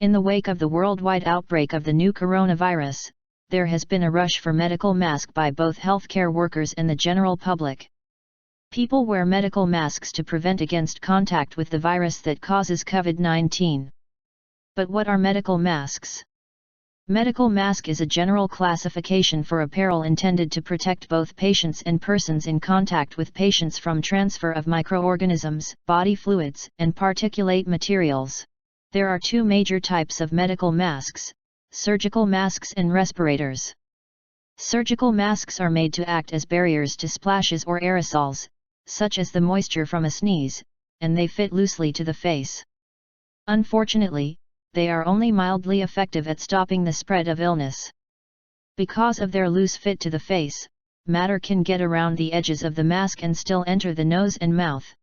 In the wake of the worldwide outbreak of the new coronavirus, there has been a rush for medical masks by both healthcare workers and the general public. People wear medical masks to prevent against contact with the virus that causes COVID-19. But what are medical masks? Medical mask is a general classification for apparel intended to protect both patients and persons in contact with patients from transfer of microorganisms, body fluids, and particulate materials. There are two major types of medical masks: surgical masks and respirators. Surgical masks are made to act as barriers to splashes or aerosols, such as the moisture from a sneeze, and they fit loosely to the face. Unfortunately, they are only mildly effective at stopping the spread of illness. Because of their loose fit to the face, matter can get around the edges of the mask and still enter the nose and mouth.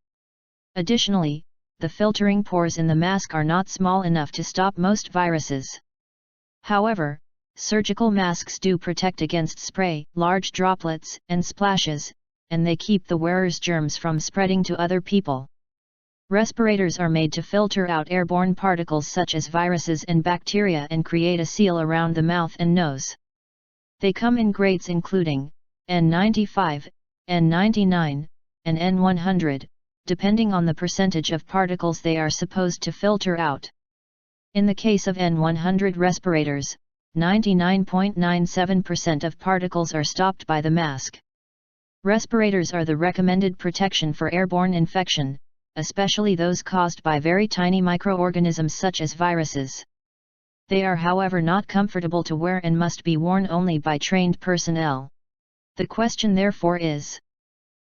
Additionally, the filtering pores in the mask are not small enough to stop most viruses. However, surgical masks do protect against spray, large droplets, and splashes, and they keep the wearer's germs from spreading to other people. Respirators are made to filter out airborne particles such as viruses and bacteria and create a seal around the mouth and nose. They come in grades including N95, N99, and N100, depending on the percentage of particles they are supposed to filter out. In the case of N100 respirators, 99.97% of particles are stopped by the mask. Respirators are the recommended protection for airborne infection, especially those caused by very tiny microorganisms such as viruses. They are, however, not comfortable to wear and must be worn only by trained personnel. The question therefore is: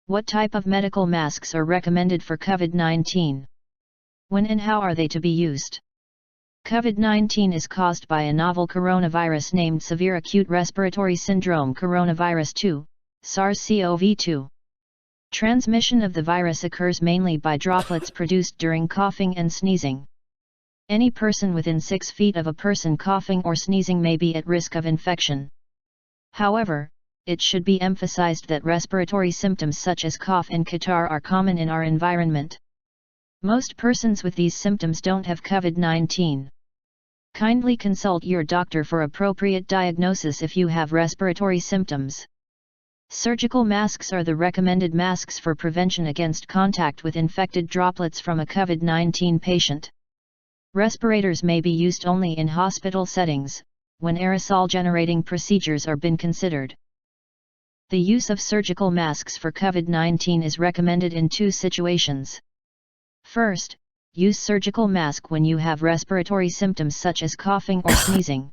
what type of medical masks are recommended for COVID-19? When and how are they to be used? COVID-19 is caused by a novel coronavirus named Severe Acute Respiratory Syndrome Coronavirus 2, SARS-CoV-2. Transmission of the virus occurs mainly by droplets produced during coughing and sneezing. Any person within 6 feet of a person coughing or sneezing may be at risk of infection. However, it should be emphasized that respiratory symptoms such as cough and catarrh are common in our environment. Most persons with these symptoms don't have COVID-19. Kindly consult your doctor for appropriate diagnosis if you have respiratory symptoms. Surgical masks are the recommended masks for prevention against contact with infected droplets from a COVID-19 patient. Respirators may be used only in hospital settings, when aerosol-generating procedures are been considered. The use of surgical masks for COVID-19 is recommended in 2 situations. First, use surgical mask when you have respiratory symptoms such as coughing or sneezing.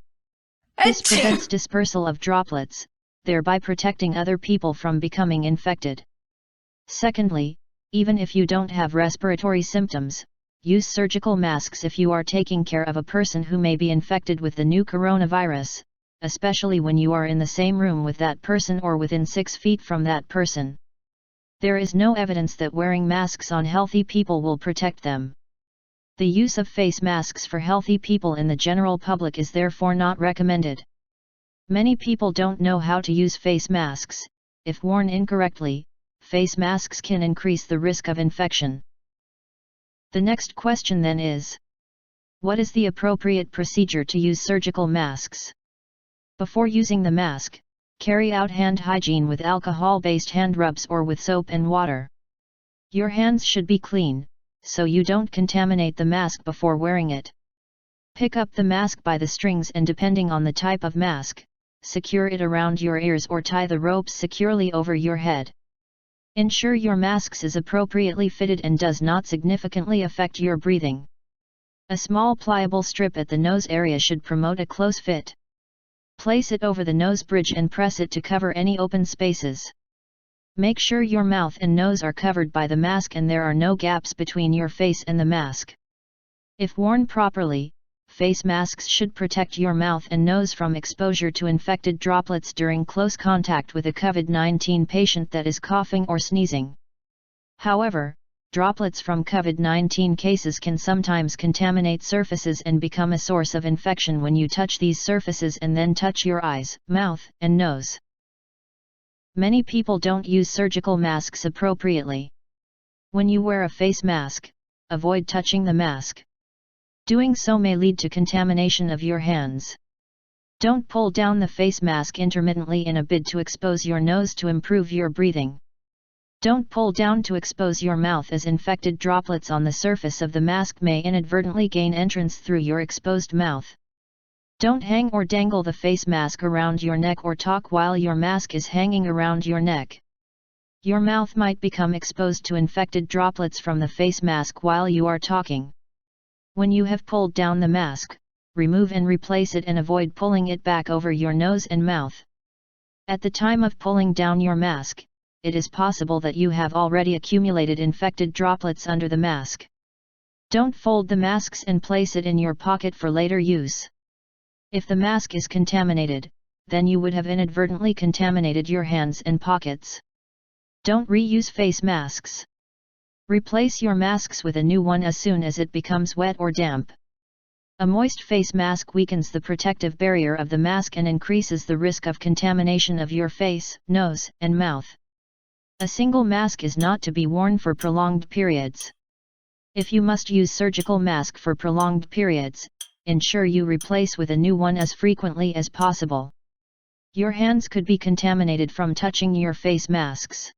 This prevents dispersal of droplets, thereby protecting other people from becoming infected. Secondly, even if you don't have respiratory symptoms, use surgical masks if you are taking care of a person who may be infected with the new coronavirus, especially when you are in the same room with that person or within 6 feet from that person. There is no evidence that wearing masks on healthy people will protect them. The use of face masks for healthy people in the general public is therefore not recommended. Many people don't know how to use face masks. If worn incorrectly, face masks can increase the risk of infection. The next question then is: what is the appropriate procedure to use surgical masks? Before using the mask, carry out hand hygiene with alcohol-based hand rubs or with soap and water. Your hands should be clean, so you don't contaminate the mask before wearing it. Pick up the mask by the strings and, depending on the type of mask, secure it around your ears or tie the ropes securely over your head. Ensure your mask is appropriately fitted and does not significantly affect your breathing. A small pliable strip at the nose area should promote a close fit. Place it over the nose bridge and press it to cover any open spaces. Make sure your mouth and nose are covered by the mask and there are no gaps between your face and the mask. If worn properly, face masks should protect your mouth and nose from exposure to infected droplets during close contact with a COVID-19 patient that is coughing or sneezing. However, droplets from COVID-19 cases can sometimes contaminate surfaces and become a source of infection when you touch these surfaces and then touch your eyes, mouth, and nose. Many people don't use surgical masks appropriately. When you wear a face mask, avoid touching the mask. Doing so may lead to contamination of your hands. Don't pull down the face mask intermittently in a bid to expose your nose to improve your breathing. Don't pull down to expose your mouth, as infected droplets on the surface of the mask may inadvertently gain entrance through your exposed mouth. Don't hang or dangle the face mask around your neck or talk while your mask is hanging around your neck. Your mouth might become exposed to infected droplets from the face mask while you are talking. When you have pulled down the mask, remove and replace it and avoid pulling it back over your nose and mouth. At the time of pulling down your mask, it is possible that you have already accumulated infected droplets under the mask. Don't fold the masks and place it in your pocket for later use. If the mask is contaminated, then you would have inadvertently contaminated your hands and pockets. Don't reuse face masks. Replace your masks with a new one as soon as it becomes wet or damp. A moist face mask weakens the protective barrier of the mask and increases the risk of contamination of your face, nose, and mouth. A single mask is not to be worn for prolonged periods. If you must use surgical mask for prolonged periods, ensure you replace with a new one as frequently as possible. Your hands could be contaminated from touching your face masks.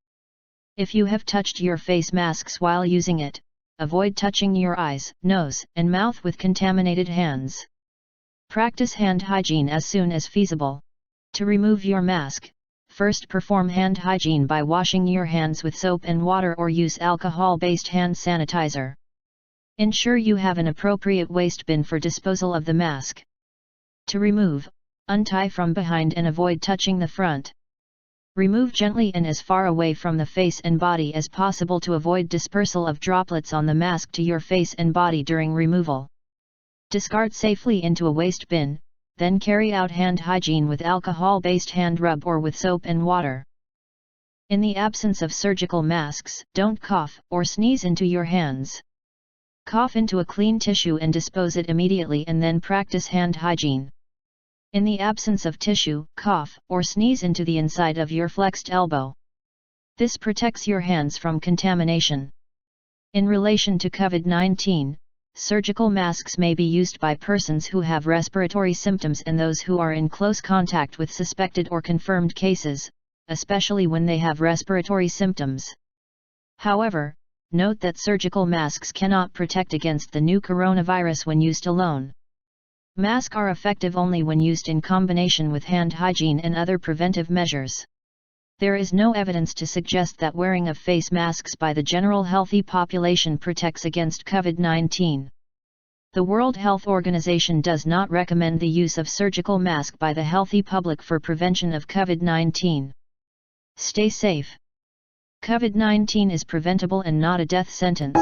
If you have touched your face masks while using it, avoid touching your eyes, nose, and mouth with contaminated hands. Practice hand hygiene as soon as feasible. To remove your mask, first perform hand hygiene by washing your hands with soap and water or use alcohol-based hand sanitizer. Ensure you have an appropriate waste bin for disposal of the mask. To remove, untie from behind and avoid touching the front. Remove gently and as far away from the face and body as possible to avoid dispersal of droplets on the mask to your face and body during removal. Discard safely into a waste bin, then carry out hand hygiene with alcohol-based hand rub or with soap and water. In the absence of surgical masks, don't cough or sneeze into your hands. Cough into a clean tissue and dispose it immediately and then practice hand hygiene. In the absence of tissue, cough or sneeze into the inside of your flexed elbow. This protects your hands from contamination. In relation to COVID-19, surgical masks may be used by persons who have respiratory symptoms and those who are in close contact with suspected or confirmed cases, especially when they have respiratory symptoms. However, note that surgical masks cannot protect against the new coronavirus when used alone. Masks are effective only when used in combination with hand hygiene and other preventive measures. There is no evidence to suggest that wearing of face masks by the general healthy population protects against COVID-19. The World Health Organization does not recommend the use of surgical mask by the healthy public for prevention of COVID-19. Stay safe. COVID-19 is preventable and not a death sentence.